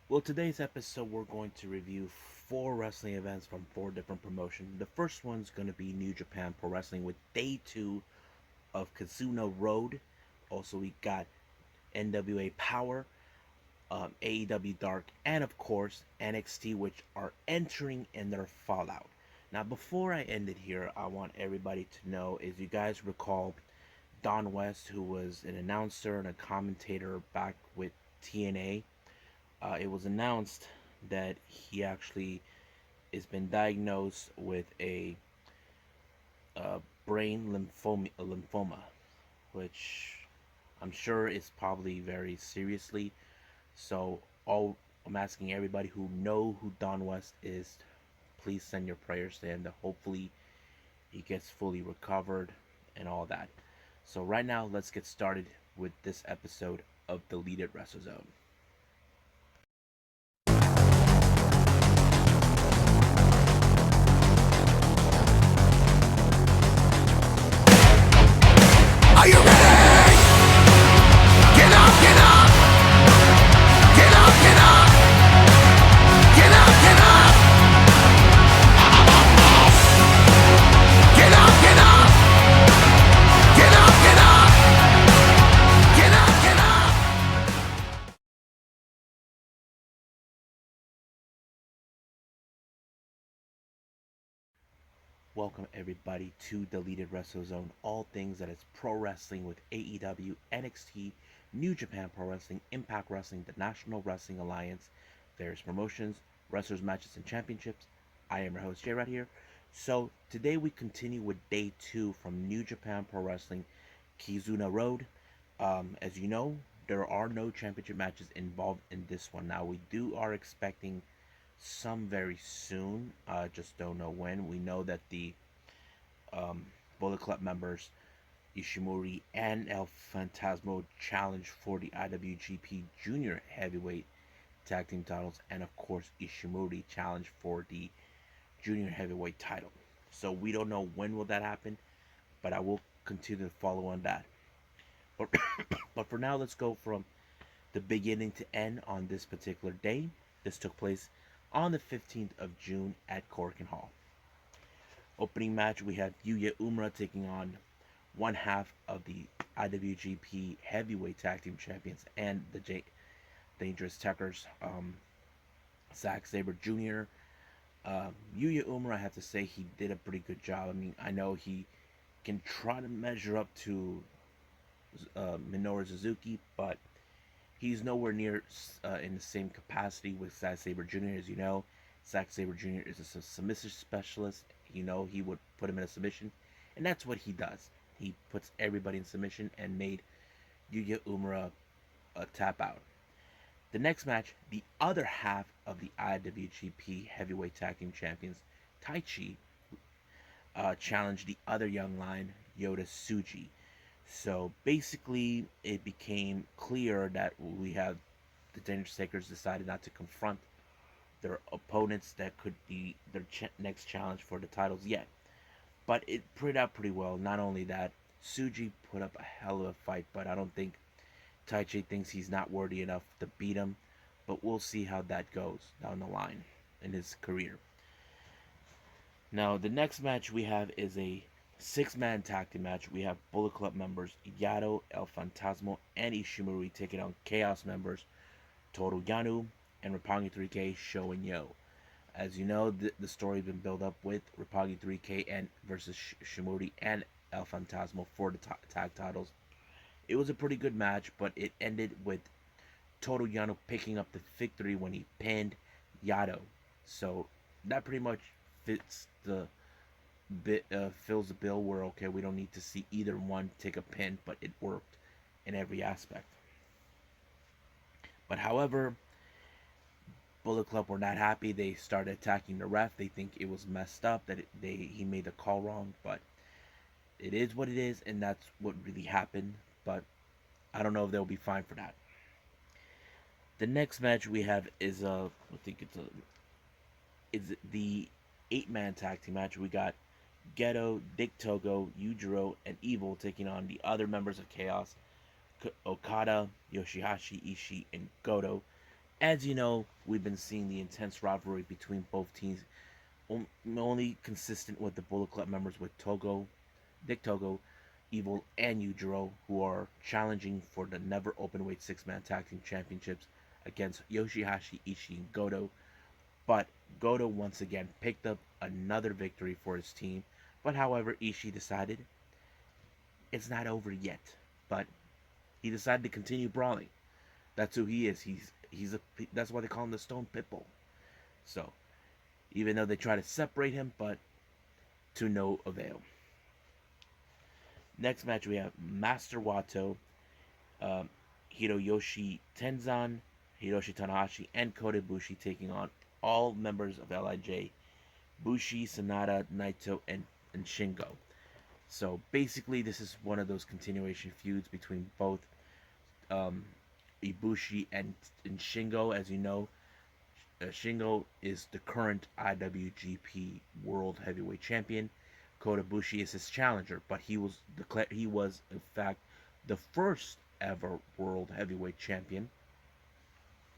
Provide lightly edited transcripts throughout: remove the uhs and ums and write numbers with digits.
Well, today's episode, we're going to review four wrestling events from four different promotions. The first one's going to be New Japan Pro Wrestling with day two of Kizuna Road. Also, we got NWA Powerrr, AEW Dark, and of course NXT, which are entering in their fallout. Now, before I end it here, I want everybody to know, as you guys recall, Don West, who was an announcer and a commentator back with TNA, it was announced that he actually has been diagnosed with a brain lymphoma, which I'm sure is probably very seriously. So, all I'm asking everybody who know who Don West is, please send your prayers to him that hopefully he gets fully recovered and all that. So, right now, let's get started with this episode of Deleted WrestleZone. Are you ready? Get up, get up! Get up, get up! Get up, get up! Get up, get up! Get up, get up! Get up, get up! Welcome everybody to Deleted WrestleZone, all things that is pro wrestling with AEW, NXT, New Japan Pro Wrestling, Impact Wrestling, the National Wrestling Alliance, various promotions, wrestlers, matches, and championships. I am your host Jay right here. So today we continue with day two from New Japan Pro Wrestling, Kizuna Road. As you know, there are no championship matches involved in this one. Now we are expecting some very soon. Just don't know when. We know that the Bullet Club members Ishimori and El Fantasmo challenge for the IWGP Junior Heavyweight Tag Team titles, and of course Ishimori challenge for the Junior Heavyweight title. So we don't know when will that happen, but I will continue to follow on that. But but for now, let's go from the beginning to end on this particular day. This took place on the 15th of June at Korakuen Hall. Opening match, we had Yuya Uemura taking on one half of the IWGP Heavyweight Tag Team Champions and the Dangerous Tekkers, Zack Sabre Jr. Yuya Uemura, I have to say, he did a pretty good job. I mean, I know he can try to measure up to Minoru Suzuki, but he's nowhere near in the same capacity with Zack Sabre Jr. As you know, Zack Sabre Jr. is a submission specialist. You know, he would put him in a submission, and that's what he does. He puts everybody in submission and made Yuya Uemura tap out. The next match, the other half of the IWGP Heavyweight Tag Team Champions, Taichi, challenged the other young lion, Yota Tsuji. So basically, it became clear that we have the Dangerous Takers decided not to confront their opponents that could be their next challenge for the titles yet. But it played out pretty well. Not only that, Tsuji put up a hell of a fight, but I don't think Taichi thinks he's not worthy enough to beat him. But we'll see how that goes down the line in his career. Now, the next match we have is a six-man tag team match. We have Bullet Club members Yato, El Fantasmo, and Ishimori taking on Chaos members Toru Yano and Roppongi 3K Sho and Yo. As you know, the story's been built up with Roppongi 3K and versus Shimori and El Fantasmo for the tag titles. It was a pretty good match, but it ended with Toru Yano picking up the victory when he pinned Yato. So that pretty much fits the fills the bill where okay, we don't need to see either one take a pin, but it worked in every aspect. But however, Bullet Club were not happy. They started attacking the ref. They think it was messed up that he made the call wrong, but it is what it is, and that's what really happened. But I don't know if they'll be fine for that. The next match we have is I think it's the 8-man tag team match. We got Geto, Dick Togo, Yujiro, and Evil taking on the other members of Chaos, Okada, Yoshihashi, Ishii, and Goto. As you know, we've been seeing the intense rivalry between both teams, only consistent with the Bullet Club members with Dick Togo, Evil, and Yujiro, who are challenging for the never openweight six-man tag team championships against Yoshihashi, Ishii, and Goto. But Goto once again picked up another victory for his team. But however, Ishii decided it's not over yet. But he decided to continue brawling. That's who he is. That's why they call him the Stone Pitbull. So even though they try to separate him, but to no avail. Next match we have Master Wato, um, Hiroyoshi Tenzan, Hiroshi Tanahashi, and Kota Ibushi taking on all members of LIJ: Bushi, Sanada, Naito, and Shingo. So basically, this is one of those continuation feuds between both um, Ibushi and Shingo. As you know, Shingo is the current IWGP World Heavyweight Champion. Kota Ibushi is his challenger, but he was in fact the first ever World Heavyweight Champion.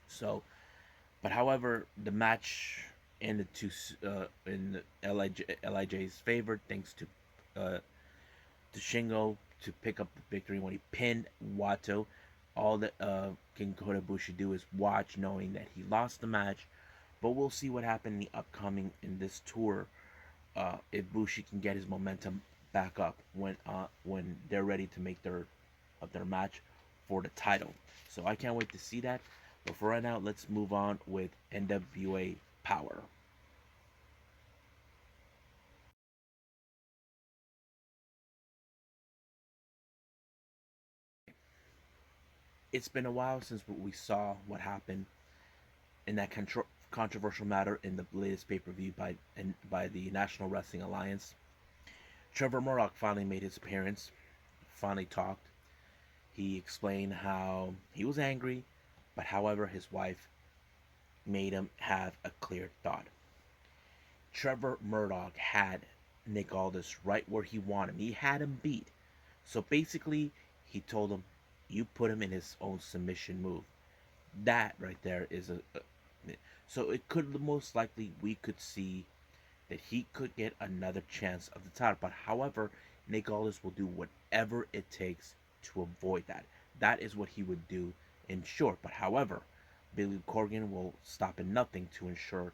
So, but however, the match ended in Lij's favor thanks to Shingo to pick up the victory when he pinned Wato. All that King Kota Ibushi do is watch, knowing that he lost the match. But we'll see what happens in the upcoming in this tour. If Bushi can get his momentum back up when they're ready to make their match for the title. So I can't wait to see that. But for right now, let's move on with NWA Powerrr. It's been a while since we saw what happened in that controversial matter in the latest pay-per-view by the National Wrestling Alliance. Trevor Murdoch finally made his appearance, finally talked. He explained how he was angry, but however his wife made him have a clear thought. Trevor Murdoch had Nick Aldis right where he wanted him. He had him beat. So basically, he told him, "You put him in his own submission move." That right there is a so it could most likely we could see that he could get another chance of the title. But however, Nick Aldis will do whatever it takes to avoid that. That is what he would do in short. But however, Billy Corgan will stop at nothing to ensure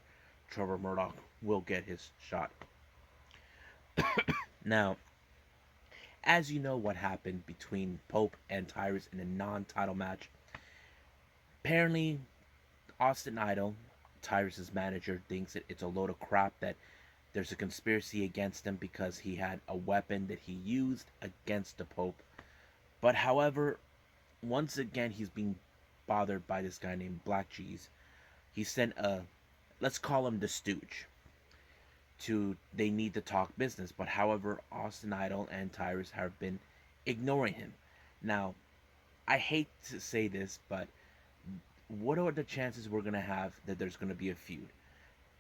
Trevor Murdoch will get his shot. Now, as you know what happened between Pope and Tyrus in a non-title match, apparently Austin Idol, Tyrus's manager, thinks that it's a load of crap, that there's a conspiracy against him because he had a weapon that he used against the Pope. But however, once again, he's being bothered by this guy named Black Cheese. He sent let's call him the Stooge, they need to talk business. But however, Austin Idol and Tyrus have been ignoring him. Now, I hate to say this, but what are the chances we're going to have that there's going to be a feud?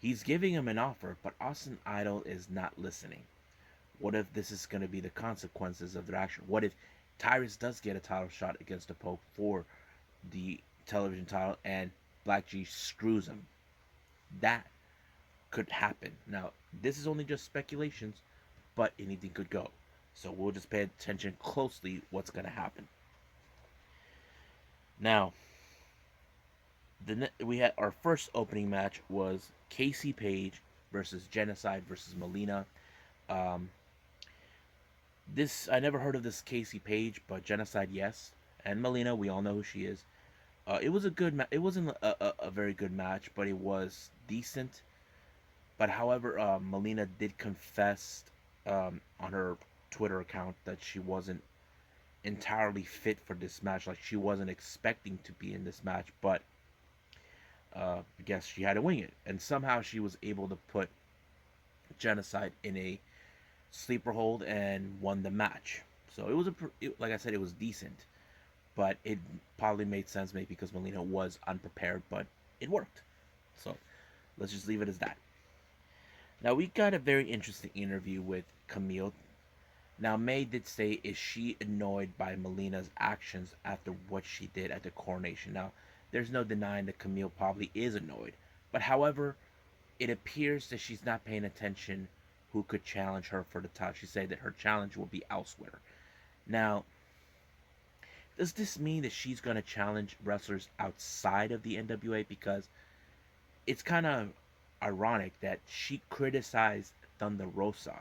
He's giving him an offer, but Austin Idol is not listening. What if this is going to be the consequences of their action? What if Tyrus does get a title shot against the Pope for the television title and Black G screws him? That could happen. Now, this is only just speculations, but anything could go. So we'll just pay attention closely what's going to happen. Now, we had our first opening match was Casey Page versus Genocide versus Melina. Um, this I never heard of this Casey Page, but Genocide, yes, and Melina, we all know who she is. It was a good it wasn't a very good match, but it was decent. But however, Melina did confess on her Twitter account that she wasn't entirely fit for this match. Like, she wasn't expecting to be in this match, but I guess she had to wing it, and somehow she was able to put Genocide in a sleeper hold and won the match. So like I said, it was decent, but it probably made sense maybe because Melina was unprepared, but it worked. So let's just leave it as that. Now, we got a very interesting interview with Camille. Now, May did say, is she annoyed by Melina's actions after what she did at the coronation? Now, there's no denying that Camille probably is annoyed. But however, it appears that she's not paying attention who could challenge her for the title. She said that her challenge will be elsewhere. Now, does this mean that she's going to challenge wrestlers outside of the NWA? Because it's kind of ironic that she criticized Thunder Rosa,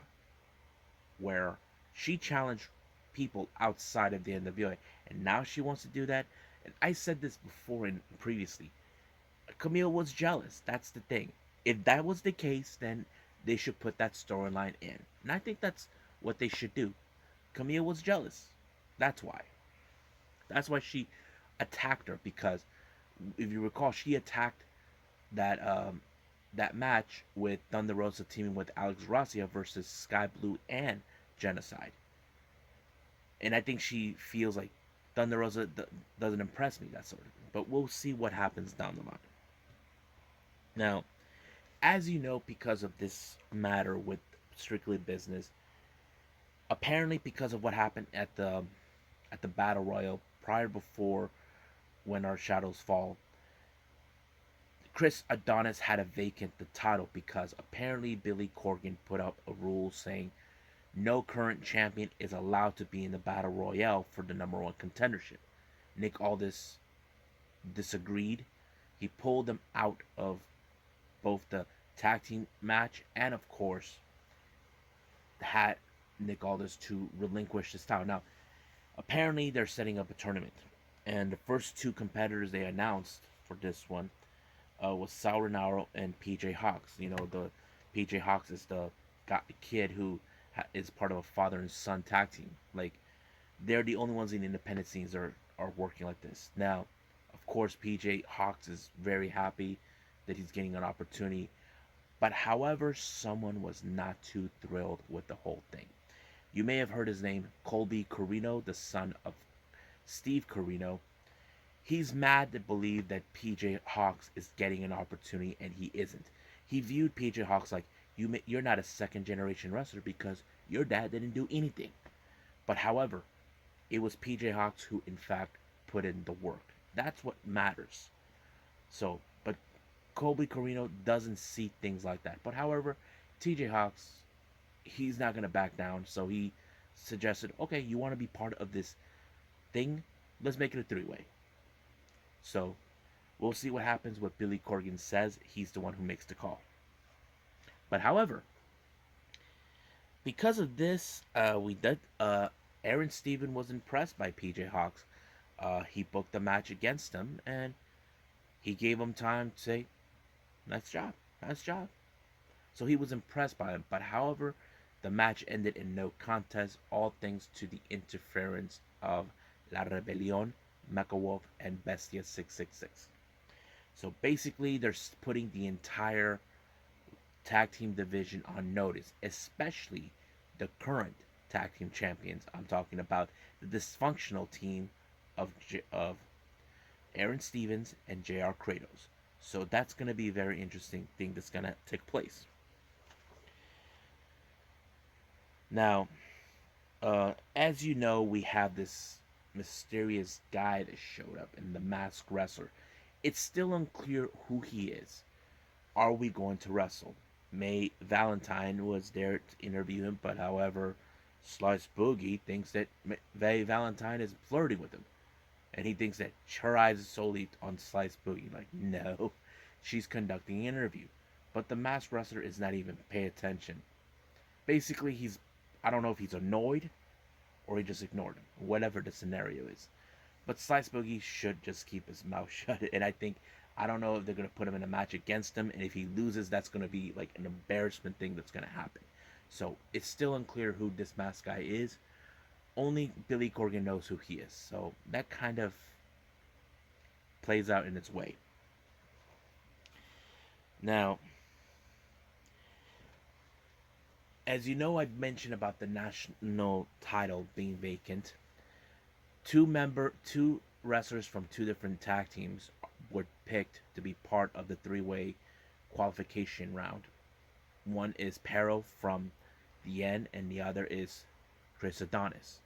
where she challenged people outside of the NWA, and now she wants to do that. And I said this before and previously. Camille was jealous. That's the thing. If that was the case, then they should put that storyline in, and I think that's what they should do. Camille was jealous. That's why. That's why she attacked her, because if you recall, she attacked that that match with Thunder Rosa teaming with Alex Gracia versus Sky Blue and Genocide. And I think she feels like Thunder Rosa doesn't impress me, that sort of thing. But we'll see what happens down the line. Now, as you know, because of this matter with Strictly Business, apparently because of what happened at the Battle Royal prior before When Our Shadows Fall, Chris Adonis had to vacate the title because apparently Billy Corgan put up a rule saying no current champion is allowed to be in the Battle Royale for the number one contendership. Nick Aldis disagreed. He pulled them out of both the tag team match and, of course, had Nick Aldis to relinquish his title. Now, apparently, they're setting up a tournament, and the first two competitors they announced for this one was Sal Rinauro and PJ Hawks. You know, the PJ Hawks is the kid who is part of a father and son tag team. Like, they're the only ones in the independent scenes are working like this. Now, of course, PJ Hawks is very happy that he's getting an opportunity. But however, someone was not too thrilled with the whole thing. You may have heard his name, Colby Corino, the son of Steve Corino. He's mad to believe that PJ Hawks is getting an opportunity and he isn't. He viewed PJ Hawks like, you're not a second generation wrestler because your dad didn't do anything. But however, it was PJ Hawks who in fact put in the work. That's what matters. So, but Colby Corino doesn't see things like that. But however, TJ Hawks, he's not going to back down. So he suggested, okay, you want to be part of this thing? Let's make it a three-way. So we'll see what happens. What Billy Corgan says. He's the one who makes the call. But however, because of this, Aaron Stephen was impressed by PJ Hawks. He booked the match against him, and he gave him time to say, nice job, nice job. So he was impressed by him. But however, the match ended in no contest, all thanks to the interference of La Rebelión, Mecha Wolf, and Bestia 666. So basically, they're putting the entire tag team division on notice, especially the current tag team champions. I'm talking about the dysfunctional team of Aaron Stevens and JR Kratos. So that's going to be a very interesting thing that's going to take place. Now, as you know, we have this mysterious guy that showed up in the Masked Wrestler. It's still unclear who he is. Are we going to wrestle? May Valentine was there to interview him, but however, Slice Boogie thinks that May Valentine is flirting with him. And he thinks that her eyes are solely on Slice Boogie. Like, no, she's conducting an interview. But the Masked Wrestler is not even paying attention. Basically, I don't know if he's annoyed or he just ignored him. Whatever the scenario is. But Slice Boogie should just keep his mouth shut. And I don't know if they're going to put him in a match against him. And if he loses, that's going to be like an embarrassment thing that's going to happen. So it's still unclear who this masked guy is. Only Billy Corgan knows who he is. So that kind of plays out in its way. Now, as you know, I've mentioned about the national title being vacant. Two wrestlers from two different tag teams were picked to be part of the three-way qualification round. One is Pero from the N, and the other is Chris Adonis.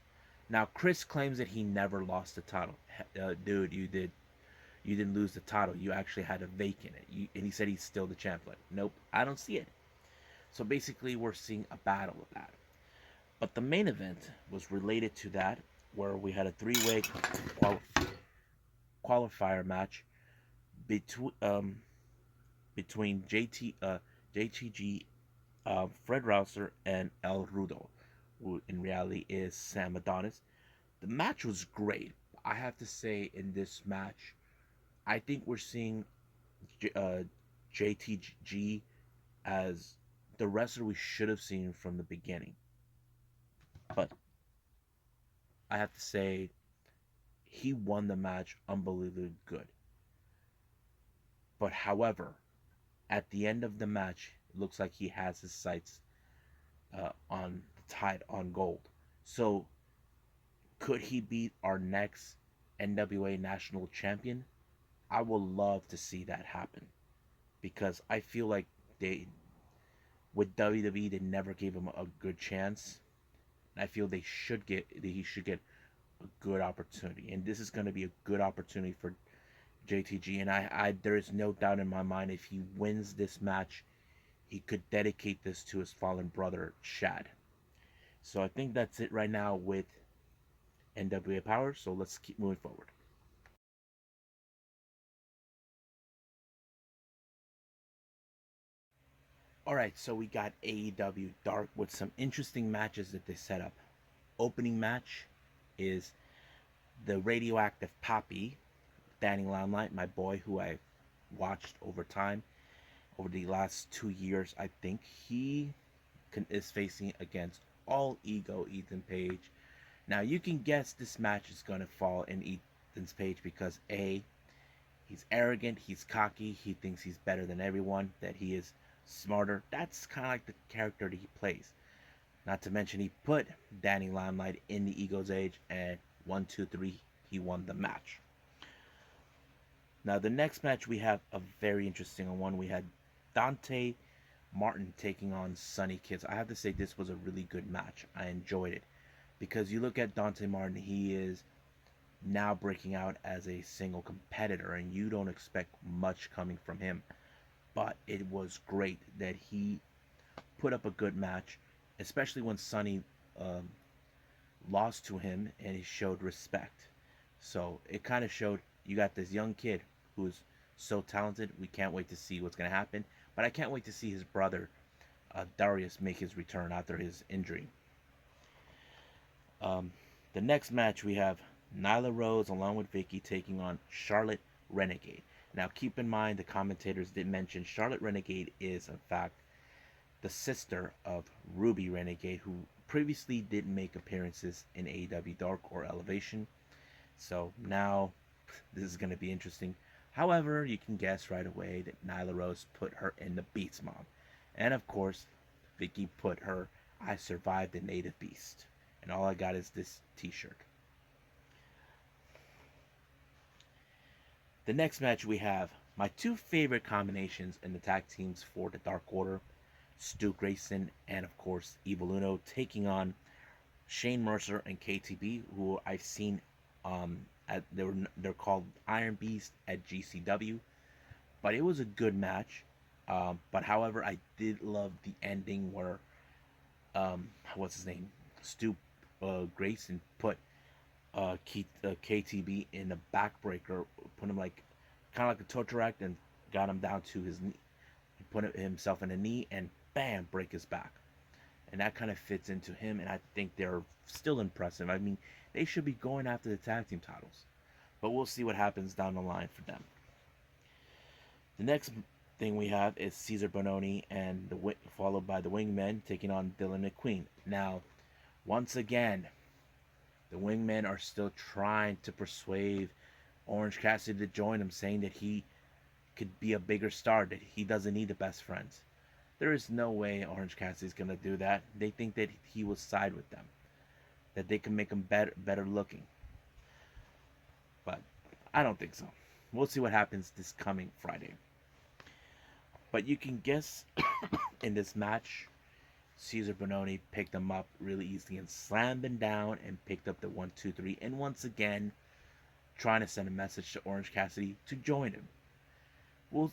Now, Chris claims that he never lost the title. Dude, you you didn't lose the title. You actually had a vacant it. And he said he's still the champion. Nope, I don't see it. So basically, we're seeing a battle of that. But the main event was related to that, where we had a three-way qualifier match between between JTG, Fred Rouser, and El Rudo, who in reality is Sam Adonis. The match was great. I have to say, in this match, I think we're seeing JTG as the wrestler we should have seen from the beginning. But I have to say, he won the match unbelievably good. But however, at the end of the match, it looks like he has his sights on tied on gold. So could he beat our next NWA National Champion? I would love to see that happen because I feel like they with WWE they never gave him a good chance. And I feel he should get a good opportunity, and this is going to be a good opportunity for JTG. And I there is no doubt in my mind if he wins this match, he could dedicate this to his fallen brother Shad. So I think that's it right now with NWA Powerrr. So let's keep moving forward. All right, so we got AEW Dark with some interesting matches that they set up. Opening match is the Radioactive Poppy, Danny Limelight, my boy, who I watched over time, over the last 2 years. I think is facing against All Ego Ethan Page. Now you can guess this match is gonna fall in Ethan's Page because he's arrogant, he's cocky, he thinks he's better than everyone, that he is smarter. That's kind of like the character that he plays. Not to mention he put Danny Limelight in the Ego's Age, and 1, 2, 3, he won the match. Now the next match we have a very interesting one. We had Dante Martin taking on Sonny Kids. I have to say this was a really good match. I enjoyed it because you look at Dante Martin, he is now breaking out as a single competitor, and you don't expect much coming from him. But it was great that he put up a good match, especially when Sonny lost to him and he showed respect. So it kind of showed you got this young kid who's so talented. We can't wait to see what's going to happen. But I can't wait to see his brother, Darius, make his return after his injury. The next match we have Nyla Rose along with Vicky taking on Charlotte Renegade. Now keep in mind the commentators did mention Charlotte Renegade is in fact the sister of Ruby Renegade, who previously didn't make appearances in AEW Dark or Elevation. So now this is going to be interesting. However, you can guess right away that Nyla Rose put her in the Beast Mom. And of course, Vicky put her I Survived the Native Beast. And all I got is this t-shirt. The next match we have my two favorite combinations in the tag teams for the Dark Order. Stu Grayson and of course Evil Uno taking on Shane Mercer and KTB, who I've seen they're called Iron Beast at GCW, but it was a good match. But however, I did love the ending where what's his name, Stu Grayson put KTB in a backbreaker, put him like kind of like a torture act, and got him down to his knee. He put himself in a knee and bam, break his back. And that kind of fits into him, and I think they're still impressive. I mean, they should be going after the tag team titles, but we'll see what happens down the line for them. The next thing we have is Caesar Bononi and followed by the Wingmen taking on Dylan McQueen. Now, once again, the Wingmen are still trying to persuade Orange Cassidy to join them, saying that he could be a bigger star, that he doesn't need the best friends. There is no way Orange Cassidy's going to do that. They think that he will side with them, that they can make him better looking. But I don't think so. We'll see what happens this coming Friday. But you can guess in this match, Caesar Bononi picked him up really easily and slammed him down and picked up the 1, 2, 3. And once again, trying to send a message to Orange Cassidy to join him.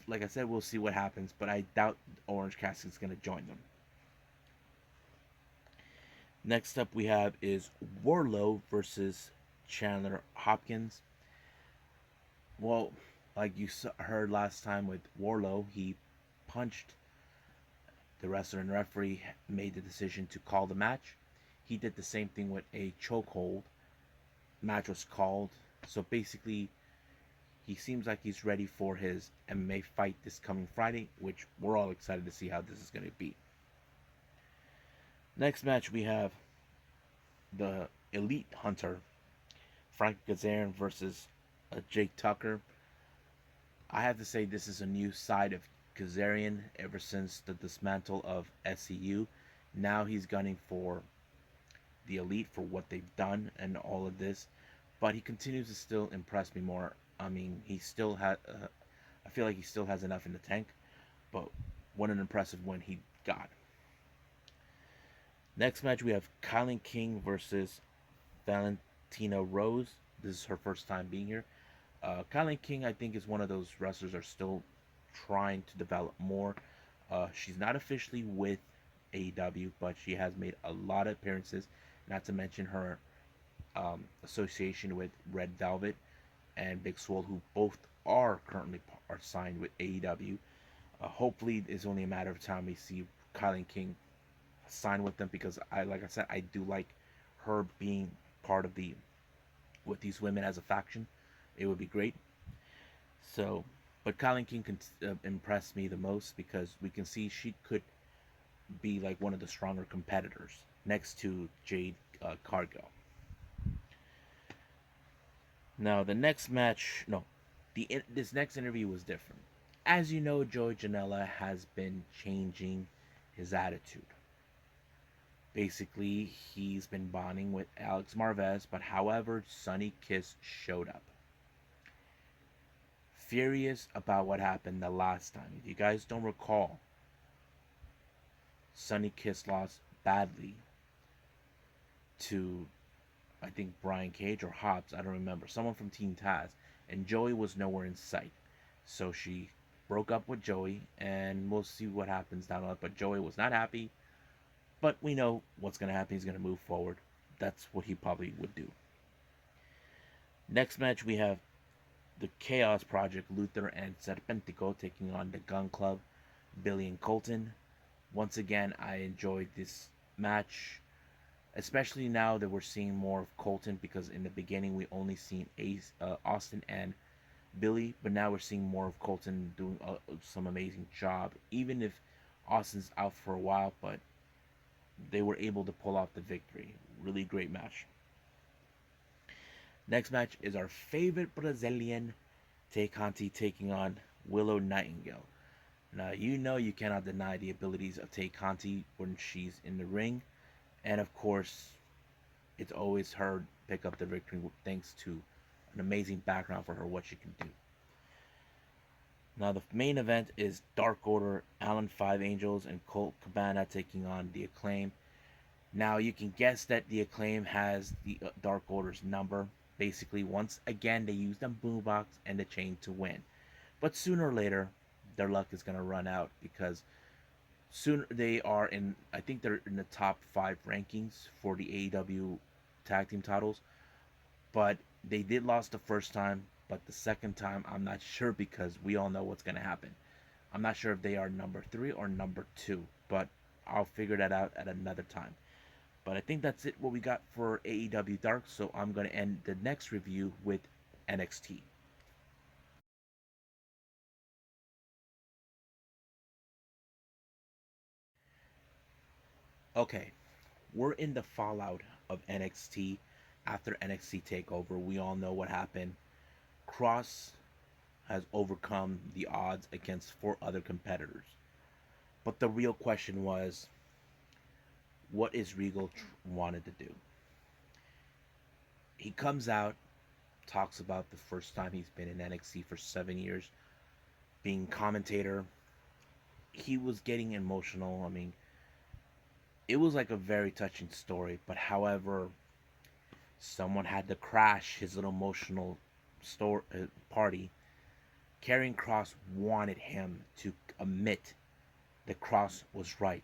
Like I said, we'll see what happens, but I doubt Orange Cassidy's going to join them. Next up we have is Wardlow versus Chandler Hopkins. Well, like you heard last time with Wardlow, he punched the wrestler, and the referee made the decision to call the match. He did the same thing with a chokehold. Match was called. So basically, he seems like he's ready for his MMA fight this coming Friday, which we're all excited to see how this is going to be. Next match, we have the Elite Hunter, Frank Kazarian versus Jake Tucker. I have to say this is a new side of Kazarian ever since the dismantle of SCU. Now he's gunning for the Elite for what they've done and all of this, but he continues to still impress me more. I mean, he still had. I feel like he still has enough in the tank, but what an impressive win he got. Next match we have Kylan King versus Valentina Rose. This is her first time being here. Kylan King, I think, is one of those wrestlers that are still trying to develop more. She's not officially with AEW, but she has made a lot of appearances. Not to mention her association with Red Velvet and Big Swole, who both are currently are signed with AEW. Hopefully, it's only a matter of time we see Kylan King sign with them, because like I said, I do like her being part of the with these women as a faction. It would be great. So, but Kylan King can impress me the most because we can see she could be like one of the stronger competitors next to Jade Cargill. Now the next match, no, this next interview was different. As you know, Joey Janela has been changing his attitude. Basically, he's been bonding with Alex Marvez, but however, Sonny Kiss showed up. Furious about what happened the last time. If you guys don't recall, Sonny Kiss lost badly to, I think, Brian Cage or Hobbs, I don't remember, someone from Team Taz, and Joey was nowhere in sight. So she broke up with Joey, and we'll see what happens down the line. But Joey was not happy, but we know what's going to happen. He's going to move forward. That's what he probably would do. Next match, we have the Chaos Project, Luther and Serpentico, taking on the Gun Club, Billy and Colton. Once again, I enjoyed this match, especially now that we're seeing more of Colton, because in the beginning we only seen Austin and Billy, but now we're seeing more of Colton doing some amazing job, even if Austin's out for a while, but they were able to pull off the victory. Really great match. Next match is our favorite Brazilian, Tay Conti, taking on Willow Nightingale. Now, you know you cannot deny the abilities of Tay Conti when she's in the ring. And of course, it's always her pick up the victory thanks to an amazing background for her, what she can do. Now, the main event is Dark Order, Alan Five Angels, and Colt Cabana taking on the Acclaim. Now, you can guess that the Acclaim has the Dark Order's number. Basically, once again, they use the boombox and the chain to win. But sooner or later, their luck is going to run out, because soon they are in, I think they're in the top 5 rankings for the AEW tag team titles. But they did lose the first time, but the second time, I'm not sure, because we all know what's going to happen. I'm not sure if they are number 3 or number 2, but I'll figure that out at another time. But I think that's it, what we got for AEW Dark, so I'm going to end the next review with NXT. Okay, we're in the fallout of NXT after NXT Takeover. We all know what happened. Cross has overcome the odds against 4 other competitors. But the real question was, what is Regal wanted to do? He comes out, talks about the first time he's been in NXT for 7 years, being commentator. He was getting emotional. I mean, it was like a very touching story, but however, someone had to crash his little emotional party, Karrion Kross wanted him to admit that Kross was right,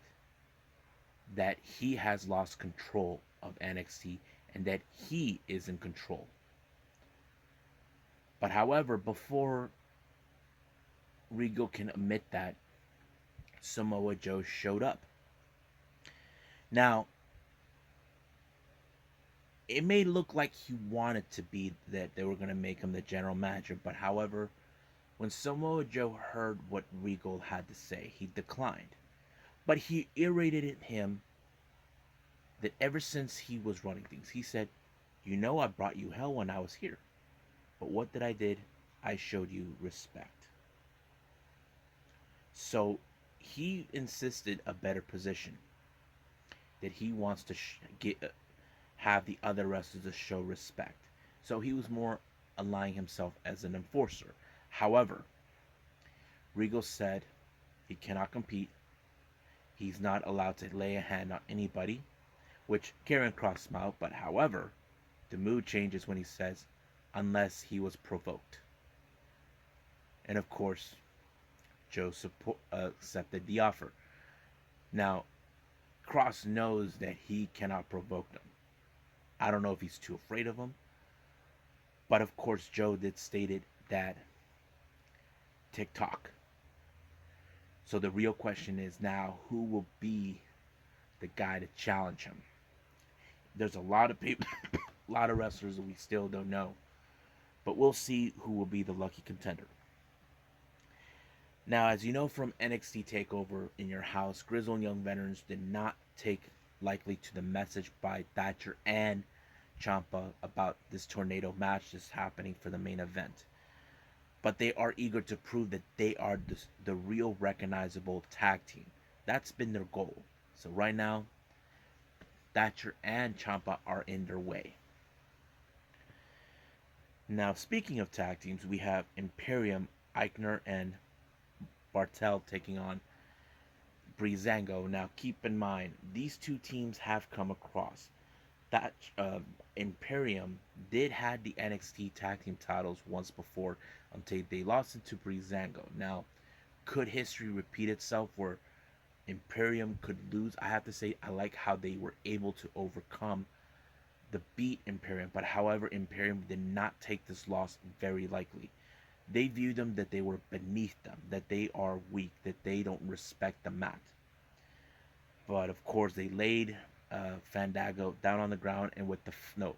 that he has lost control of NXT and that he is in control. But however, before Regal can admit that, Samoa Joe showed up. Now, it may look like he wanted to be that they were going to make him the general manager, but however, when Samoa Joe heard what Regal had to say, he declined. But he irritated him that ever since he was running things, he said, "You know, I brought you hell when I was here. But what did I did? I showed you respect." So he insisted a better position, that he wants to have the other wrestlers to show respect. So he was more aligning himself as an enforcer. However, Regal said he cannot compete. He's not allowed to lay a hand on anybody, which Karrion Kross smiled, but however, the mood changes when he says, unless he was provoked. And of course, Joe accepted the offer. Now, Kross knows that he cannot provoke them. I don't know if he's too afraid of him, but of course, Joe did stated that TikTok. So the real question is now, who will be the guy to challenge him? There's a lot of people, a lot of wrestlers that we still don't know, but we'll see who will be the lucky contender. Now, as you know from NXT Takeover in your house, Grizzled Young Veterans did not take likely to the message by Thatcher and Ciampa about this tornado match that's happening for the main event. But they are eager to prove that they are the real recognizable tag team. That's been their goal. So right now, Thatcher and Ciampa are in their way. Now, speaking of tag teams, we have Imperium, Eichner, and Bartel taking on Breezango. Now, keep in mind, these two teams have come across. That Imperium did had the NXT tag team titles once before until they lost it to Breezango. Now, could history repeat itself where Imperium could lose? I have to say I like how they were able to overcome the beat Imperium, but however, Imperium did not take this loss very lightly. They viewed them that they were beneath them, that they are weak, that they don't respect the mat. But of course, they laid Fandango down on the ground, and with the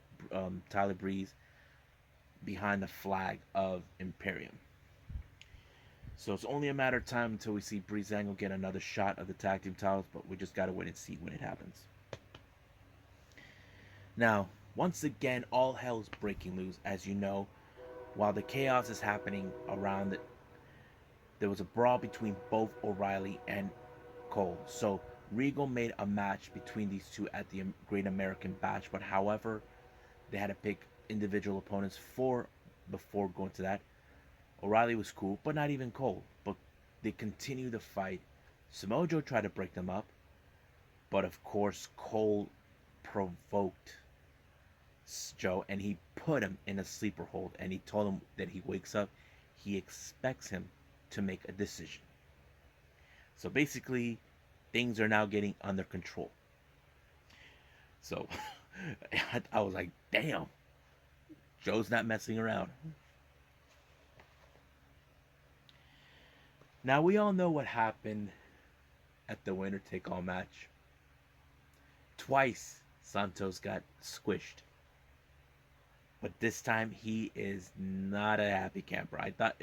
Tyler Breeze behind the flag of Imperium. So it's only a matter of time until we see Breezango get another shot of the tag team titles, but we just gotta wait and see when it happens. Now, once again, all hell's breaking loose. As you know, while the chaos is happening around it, there was a brawl between both O'Reilly and Cole. So Regal made a match between these two at the Great American Bash, but however, they had to pick individual opponents before going to that. O'Reilly was cool, but not even Cole. But they continued the fight. Samoa Joe tried to break them up, but of course Cole provoked Joe and he put him in a sleeper hold, and he told him that he wakes up, he expects him to make a decision. So basically, things are now getting under control. So I was like, damn, Joe's not messing around. Now we all know what happened at the winner take all match. Twice Santos got squished. But this time he is not a happy camper. I thought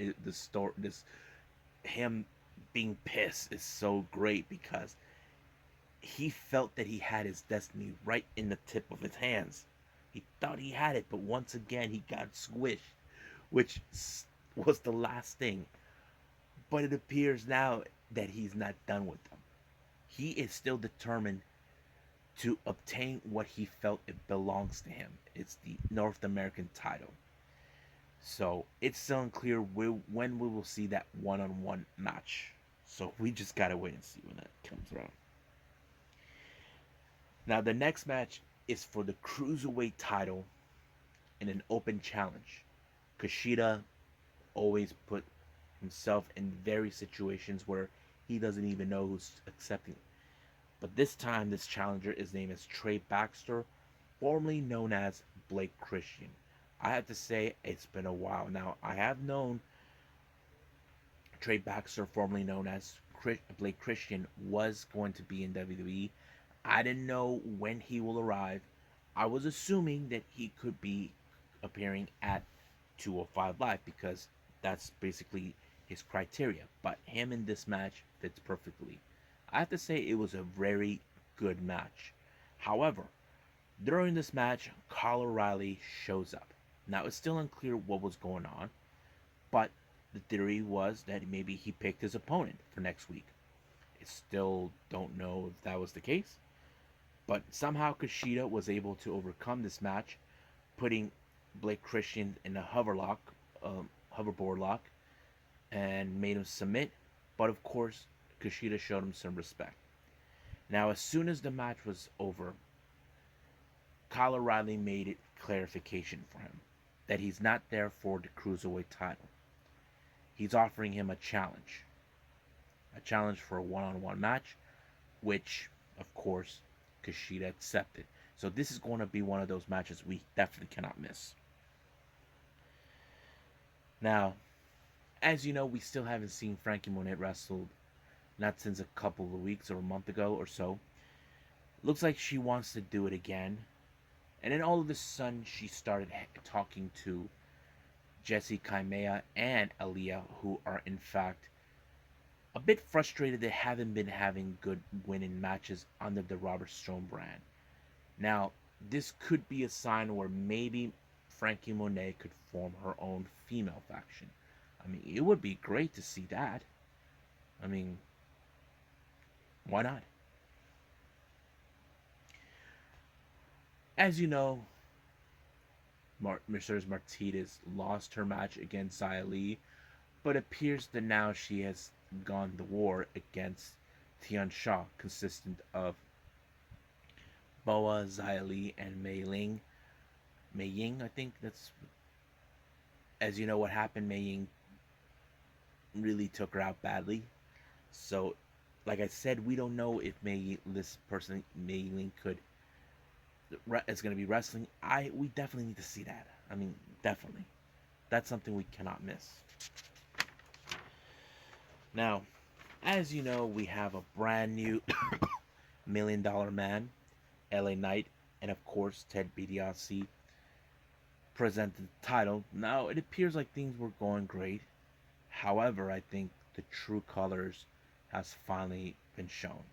him being pissed is so great because he felt that he had his destiny right in the tip of his hands. He thought he had it, but once again he got squished, which was the last thing. But it appears now that he's not done with them. He is still determined to obtain what he felt it belongs to him. It's the North American title. So it's still unclear when we will see that one-on-one match. So we just gotta wait and see when that comes around. Now the next match is for the Cruiserweight title in an open challenge. Kushida always put himself in very situations where he doesn't even know who's accepting. But this time, this challenger, his name is Trey Baxter, formerly known as Blake Christian. I have to say, it's been a while now. I have known Trey Baxter, formerly known as Blake Christian, was going to be in WWE. I didn't know when he will arrive. I was assuming that he could be appearing at 205 Live because that's basically his criteria. But him in this match fits perfectly. I have to say it was a very good match. However, during this match, Kyle O'Reilly shows up. Now it's still unclear what was going on, but the theory was that maybe he picked his opponent for next week. I still don't know if that was the case, but somehow Kushida was able to overcome this match, putting Blake Christian in a hoverboard lock, and made him submit. But of course, Kushida showed him some respect. Now, as soon as the match was over, Kyle O'Reilly made it clarification for him that he's not there for the cruiserweight title. He's offering him a challenge for a one-on-one match, which, of course, Kushida accepted. So this is going to be one of those matches we definitely cannot miss. Now, as you know, we still haven't seen Frankie Monet wrestle, not since a couple of weeks or a month ago or so. Looks like she wants to do it again. And then all of a sudden, she started talking to Jesse Kaimea and Aaliyah, who are in fact a bit frustrated they haven't been having good winning matches under the Robert Strome brand. Now, this could be a sign where maybe Frankie Monet could form her own female faction. I mean, it would be great to see that. I mean, why not? As you know, Mercedes Martinez lost her match against Xia Li, but appears that now she has gone to war against Tian Sha, consistent of Boa, Xia Li, and Mei Ling. Mei Ying, I think that's. As you know, what happened, Mei Ying really took her out badly. So, like I said, we don't know if this person, Mei Ling, is going to be wrestling. We definitely need to see that. I mean, definitely. That's something we cannot miss. Now, as you know, we have a brand new $1 Million Man, LA Knight, and of course Ted DiBiase presented the title. Now, it appears like things were going great. However, I think the true colors has finally been shown.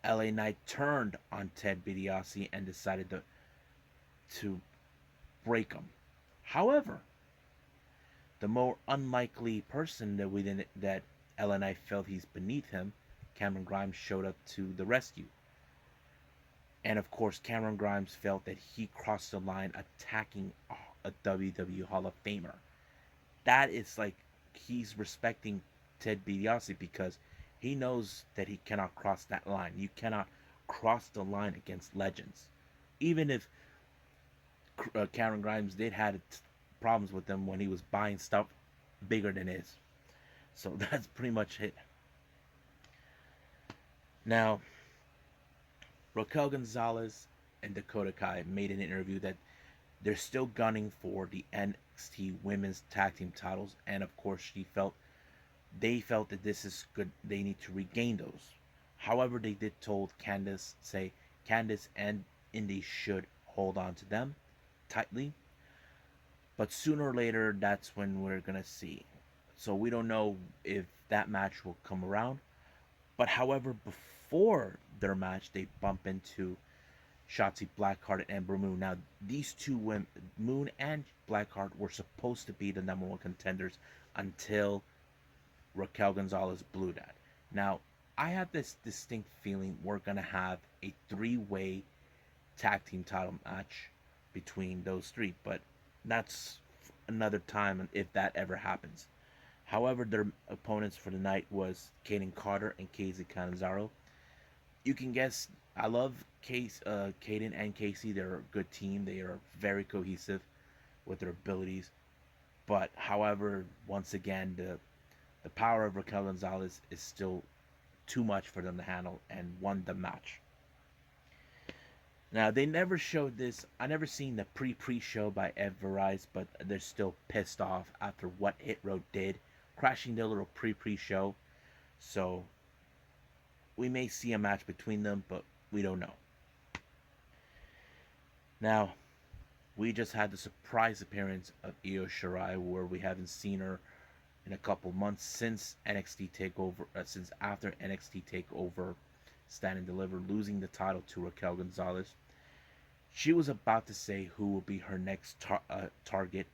LA Knight turned on Ted DiBiase and decided to break him. However, the more unlikely person that LA Knight felt he's beneath him, Cameron Grimes, showed up to the rescue. And of course, Cameron Grimes felt that he crossed the line attacking a WWE Hall of Famer. That is like he's respecting Ted DiBiase because he knows that he cannot cross that line. You cannot cross the line against legends. Even if Cameron Grimes did have problems with him when he was buying stuff bigger than his. So that's pretty much it. Now, Raquel Gonzalez and Dakota Kai made an interview that they're still gunning for the NXT Women's Tag Team titles, and of course, they felt that this is good. They need to regain those. However, they did told Candice and Indy should hold on to them tightly. But sooner or later, that's when we're gonna see. So we don't know if that match will come around. But however, before their match, they bump into Shotzi Blackheart and Ember Moon. Now, these two women, Moon and Blackheart, were supposed to be the number one contenders until Raquel Gonzalez blew that. Now, I have this distinct feeling we're going to have a three-way tag team title match between those three, but that's another time if that ever happens. However, their opponents for the night was Kaden Carter and Casey Canizaro. You can guess, I love Kaden and Casey. They're a good team. They are very cohesive with their abilities. But however, once again, the power of Raquel Gonzalez is still too much for them to handle and won the match. Now they never showed this. I never seen the pre-show by Ed Verizon, but they're still pissed off after what Hit Row did, crashing their little pre-show. So we may see a match between them, but we don't know. Now we just had the surprise appearance of Io Shirai, where we haven't seen her in a couple months since NXT Takeover, since after NXT Takeover, Stand and Deliver, losing the title to Raquel Gonzalez. She was about to say who will be her next target,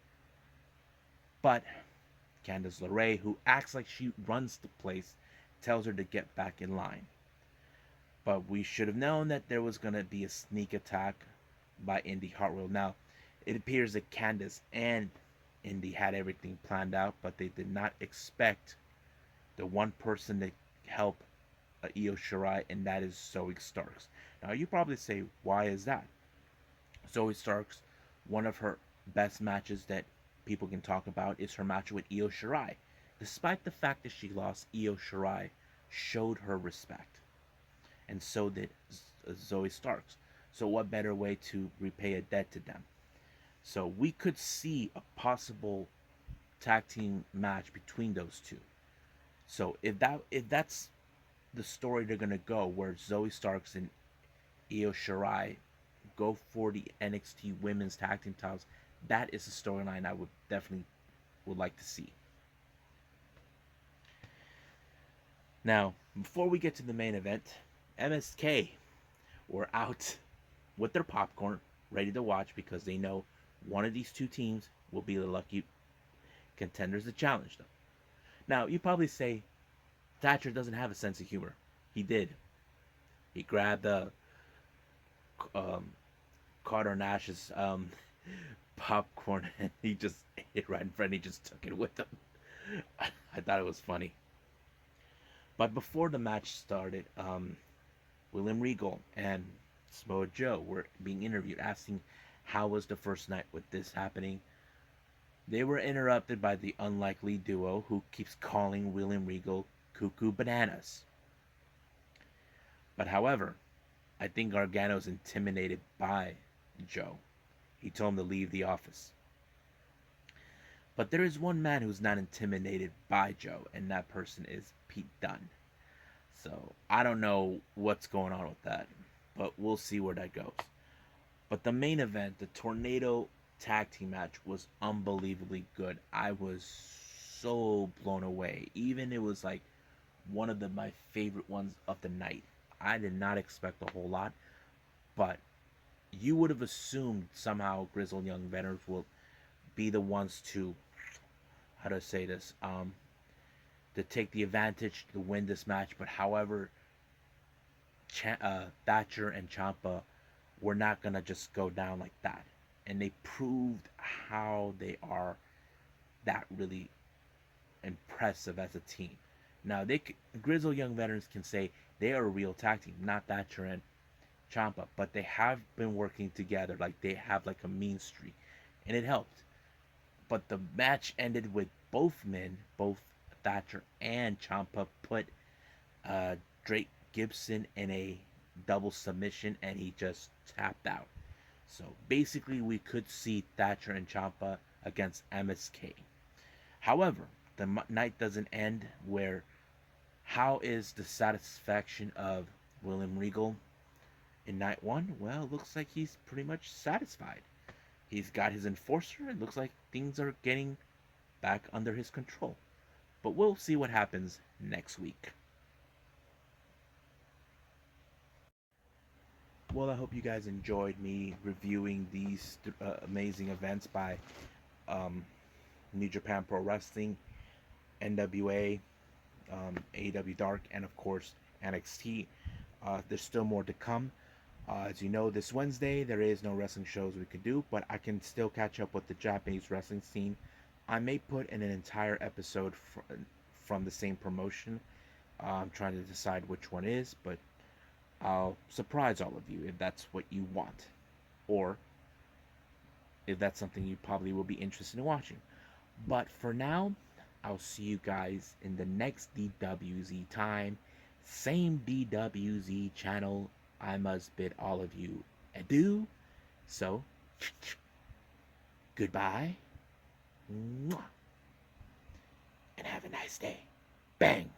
but Candice LeRae, who acts like she runs the place, tells her to get back in line. But we should have known that there was going to be a sneak attack by Indy Hartwell. Now, it appears that Candice and Indy had everything planned out, but they did not expect the one person to help Io Shirai, and that is Zoe Starks. Now, you probably say, why is that? Zoe Starks, one of her best matches that people can talk about is her match with Io Shirai. Despite the fact that she lost, Io Shirai showed her respect, and so did Zoe Starks. So what better way to repay a debt to them? So we could see a possible tag team match between those two. So if that's the story they're gonna go, where Zoe Starks and Io Shirai go for the NXT Women's Tag Team titles, that is a storyline I would definitely would like to see. Now, before we get to the main event, MSK were out with their popcorn, ready to watch because they know one of these two teams will be the lucky contenders to challenge them. Now, you probably say Thatcher doesn't have a sense of humor. He did. He grabbed um, Carter Nash's popcorn and he just ate it right in front. He just took it with him. I thought it was funny. But before the match started, William Regal and Samoa Joe were being interviewed, asking how was the first night with this happening. They were interrupted by the unlikely duo who keeps calling William Regal Cuckoo Bananas. But however, I think Gargano's intimidated by Joe. He told him to leave the office. But there is one man who's not intimidated by Joe, and that person is Pete Dunne. So I don't know what's going on with that, but we'll see where that goes. But the main event, the Tornado Tag Team match, was unbelievably good. I was so blown away. Even it was like one of my favorite ones of the night. I did not expect a whole lot, but you would have assumed somehow Grizzled Young Veterans will be the ones to, how do I say this, to take the advantage to win this match. But however, Thatcher and Ciampa were not gonna just go down like that, and they proved how they are that really impressive as a team. Now Grizzled Young Veterans can say they are a real tag team, not Thatcher and Ciampa, but they have been working together. Like they have like a mean streak, and it helped. But the match ended with both men, both Thatcher and Ciampa, put Drake Gibson in a double submission, and he just tapped out. So basically, we could see Thatcher and Ciampa against MSK. However, the night doesn't end. Where how is the satisfaction of William Regal in night one? Well, it looks like he's pretty much satisfied. He's got his enforcer. It looks like things are getting back under his control. But we'll see what happens next week. Well, I hope you guys enjoyed me reviewing these amazing events by New Japan Pro Wrestling, NWA, AEW Dark, and of course NXT. There's still more to come. As you know, this Wednesday there is no wrestling shows we could do, but I can still catch up with the Japanese wrestling scene. I may put in an entire episode from the same promotion. I'm trying to decide which one is, but I'll surprise all of you if that's what you want, or if that's something you probably will be interested in watching. But for now, I'll see you guys in the next DWZ time. Same DWZ channel. I must bid all of you adieu. So, goodbye. And have a nice day. Bang.